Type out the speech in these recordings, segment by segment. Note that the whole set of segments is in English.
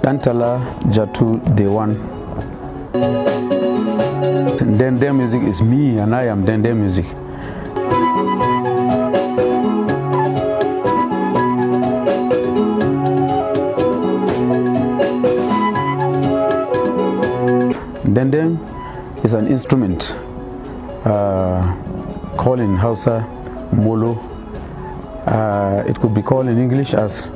Dantala Jatu Dewan. Dendeng music is me, and I am Dendeng music. Dendeng is an instrument called in Hausa Molo. It could be called in English as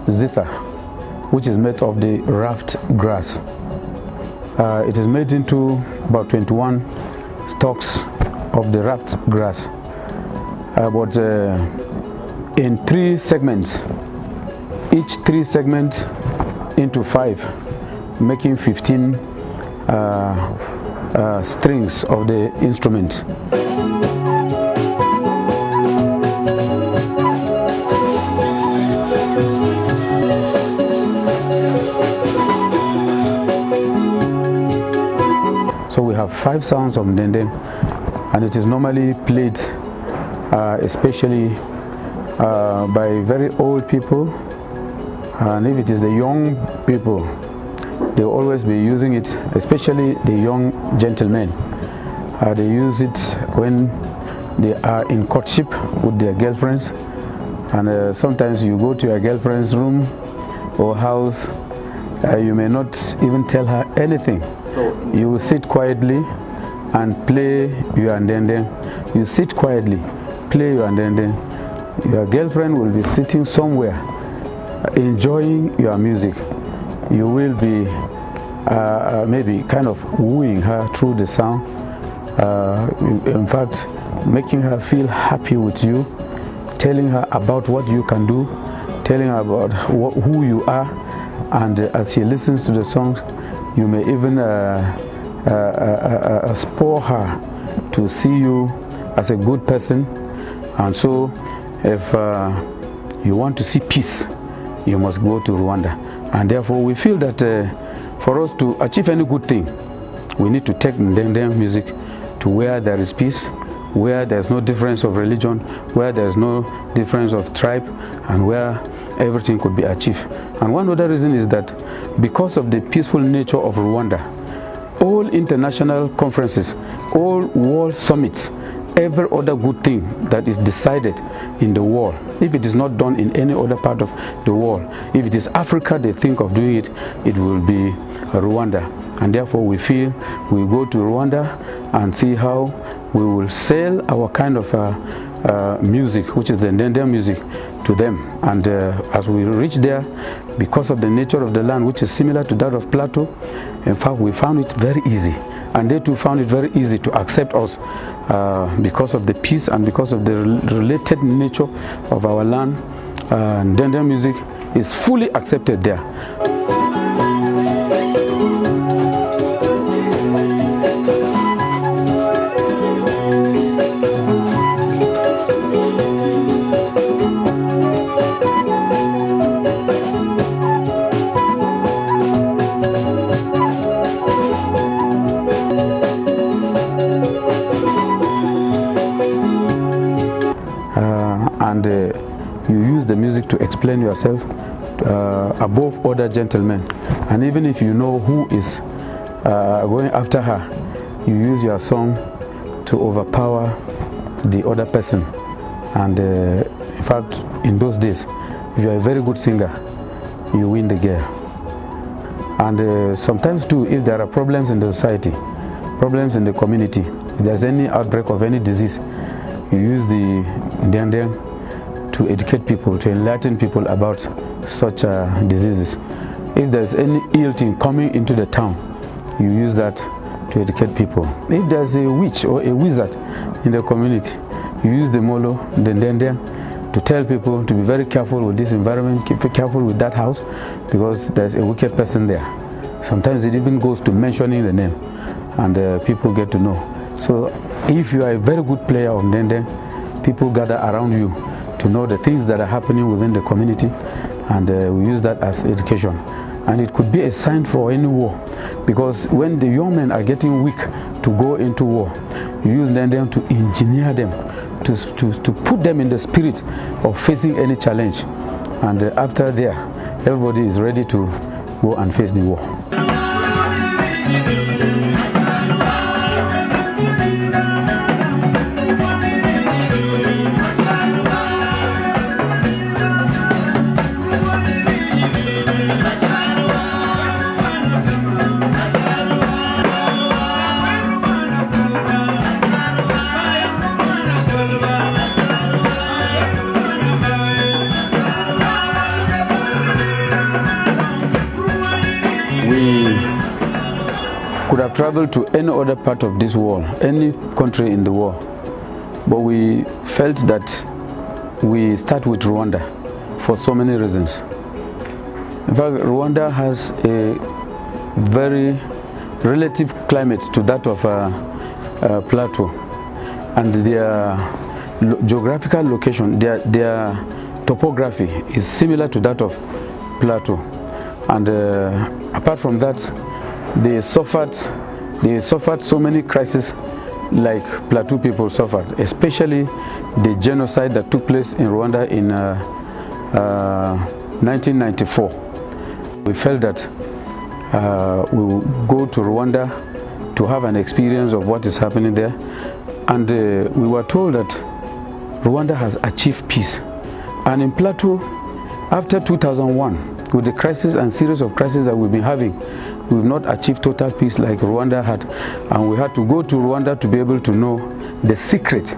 zither, which is made of the raft grass. It is made into about 21 stalks of the raft grass, but in 3 segments, each 3 segments into 5, making 15 strings of the instrument. So we have 5 sounds of Dendeng, and it is normally played especially by very old people, and if it is the young people, they will always be using it, especially the young gentlemen. They use it when they are in courtship with their girlfriends, and sometimes you go to your girlfriend's room or house, you may not even tell her anything. You will sit quietly and play your Dendeng. You sit quietly, play your Dendeng. Your girlfriend will be sitting somewhere enjoying your music. You will be maybe kind of wooing her through the sound, in fact making her feel happy with you, telling her about what you can do, telling her about who you are, and as she listens to the songs, you may even spur her to see you as a good person. And so if you want to see peace, you must go to Rwanda. And therefore we feel that for us to achieve any good thing, we need to take Dendeng music to where there is peace, where there is no difference of religion, where there is no difference of tribe, and where everything could be achieved. And one other reason is that because of the peaceful nature of Rwanda, all international conferences, all world summits, every other good thing that is decided in the world, if it is not done in any other part of the world, if it is Africa they think of doing it, it will be Rwanda. And therefore we feel we go to Rwanda and see how we will sell our kind of music, which is the Dendeng music, to them. And as we reach there, because of the nature of the land, which is similar to that of Plateau, in fact we found it very easy, and they too found it very easy to accept us because of the peace and because of the related nature of our land. Dendeng music is fully accepted there. And you use the music to explain yourself above other gentlemen. And even if you know who is going after her, you use your song to overpower the other person. And in fact, in those days, if you are a very good singer, you win the girl. And sometimes too, if there are problems in the society, problems in the community, if there's any outbreak of any disease, you use the Dendeng to educate people, to enlighten people about such diseases. If there's any ill thing coming into the town, you use that to educate people. If there's a witch or a wizard in the community, you use the Molo, the Dendeng, to tell people to be very careful with this environment, keep careful with that house, because there's a wicked person there. Sometimes it even goes to mentioning the name, and people get to know. So if you are a very good player of Dendeng, people gather around you to know the things that are happening within the community, and we use that as education. And it could be a sign for any war, because when the young men are getting weak to go into war, you use Dendeng to engineer them, to put them in the spirit of facing any challenge. And after there, everybody is ready to go and face the war. Could have traveled to any other part of this world, any country in the world, but we felt that we start with Rwanda for so many reasons. In fact, Rwanda has a very relative climate to that of Plateau, and their geographical location, their topography is similar to that of Plateau, and apart from that, they suffered so many crises like Plateau people suffered, especially the genocide that took place in Rwanda in 1994. We felt that we would go to Rwanda to have an experience of what is happening there, and we were told that Rwanda has achieved peace. And in Plateau, after 2001, with the crisis and series of crises that we've been having, we've not achieved total peace like Rwanda had, and we had to go to Rwanda to be able to know the secret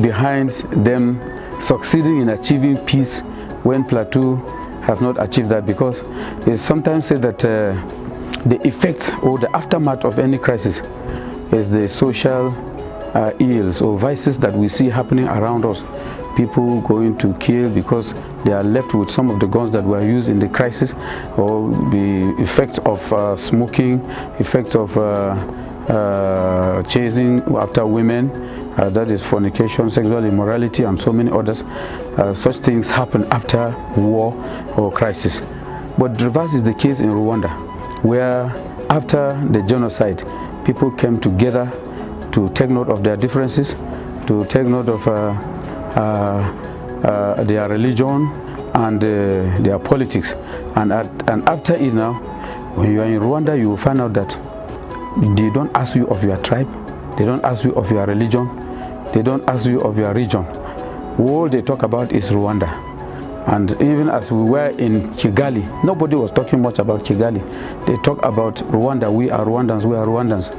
behind them succeeding in achieving peace when Plateau has not achieved that, because it's sometimes said that the effects or the aftermath of any crisis is the social ills or vices that we see happening around us. People going to kill because they are left with some of the guns that were used in the crisis, or the effects of smoking, effects of chasing after women, that is fornication, sexual immorality, and so many others. Such things happen after war or crisis. But the reverse is the case in Rwanda, where after the genocide, people came together to take note of their differences, to take note of their religion and their politics, and after it now, when you are in Rwanda, you will find out that they don't ask you of your tribe, they don't ask you of your religion, they don't ask you of your region. All they talk about is Rwanda. And even as we were in Kigali, nobody was talking much about Kigali. They talk about Rwanda. We are Rwandans, we are Rwandans.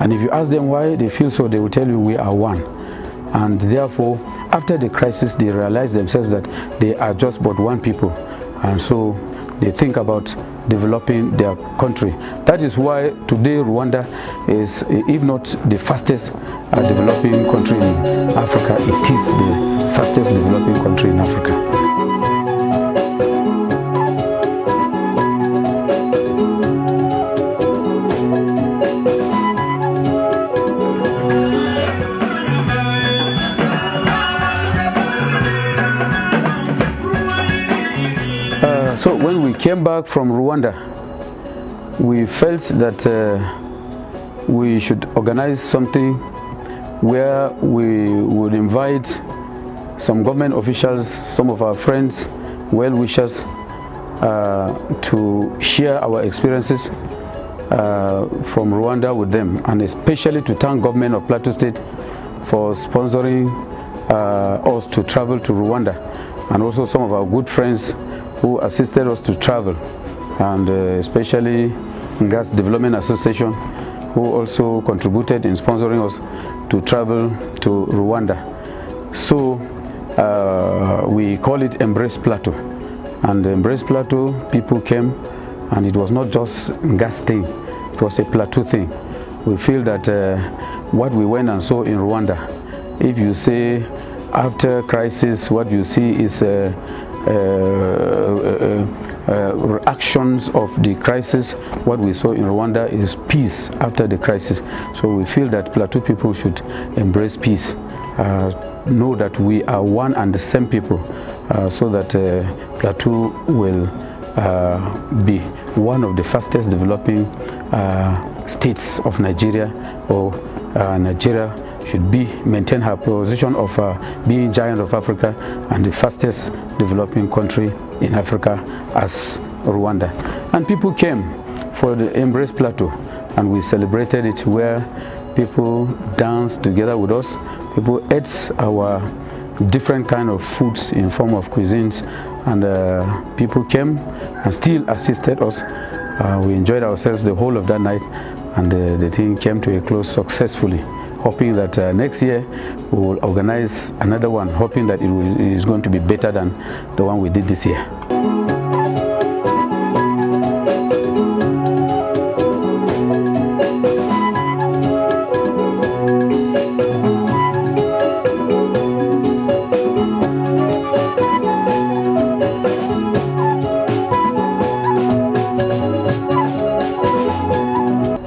And if you ask them why they feel so, they will tell you we are one. And therefore, after the crisis, they realize themselves that they are just but one people, and so they think about developing their country. That is why today Rwanda is, if not the fastest developing country in Africa, it is the fastest developing country in Africa. So when we came back from Rwanda, we felt that we should organize something where we would invite some government officials, some of our friends, well-wishers, to share our experiences from Rwanda with them, and especially to thank government of Plateau State for sponsoring us to travel to Rwanda, and also some of our good friends who assisted us to travel, and especially Gas Development Association, who also contributed in sponsoring us to travel to Rwanda. So we call it Embrace Plateau, and Embrace Plateau people came, and it was not just gas thing, it was a Plateau thing. We feel that what we went and saw in Rwanda, if you say after crisis what you see is reactions of the crisis, what we saw in Rwanda is peace after the crisis. So we feel that Plateau people should embrace peace, know that we are one and the same people, so that Plateau will be one of the fastest developing states of Nigeria, or Nigeria should maintain her position of being giant of Africa and the fastest developing country in Africa, as Rwanda. And people came for the Embrace Plateau, and we celebrated it where people danced together with us. People ate our different kind of foods in form of cuisines, and people came and still assisted us. We enjoyed ourselves the whole of that night, and the thing came to a close successfully, hoping that next year we will organize another one, hoping that it is going to be better than the one we did this year.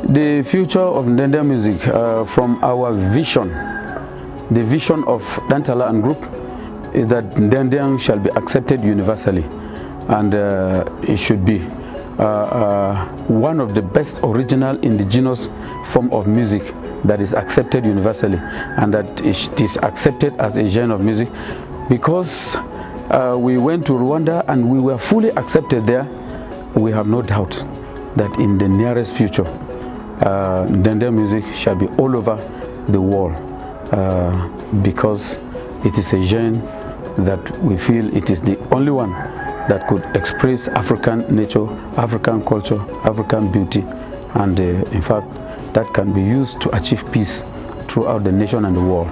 The future of Ndende music, from our vision, the vision of Dantala and Group, is that Ndende shall be accepted universally, and it should be one of the best original indigenous form of music that is accepted universally, and that it is accepted as a genre of music. Because we went to Rwanda and we were fully accepted there, we have no doubt that in the nearest future Ndende music shall be all over the world, because it is a genre that we feel it is the only one that could express African nature, African culture, African beauty, and in fact that can be used to achieve peace throughout the nation and the world.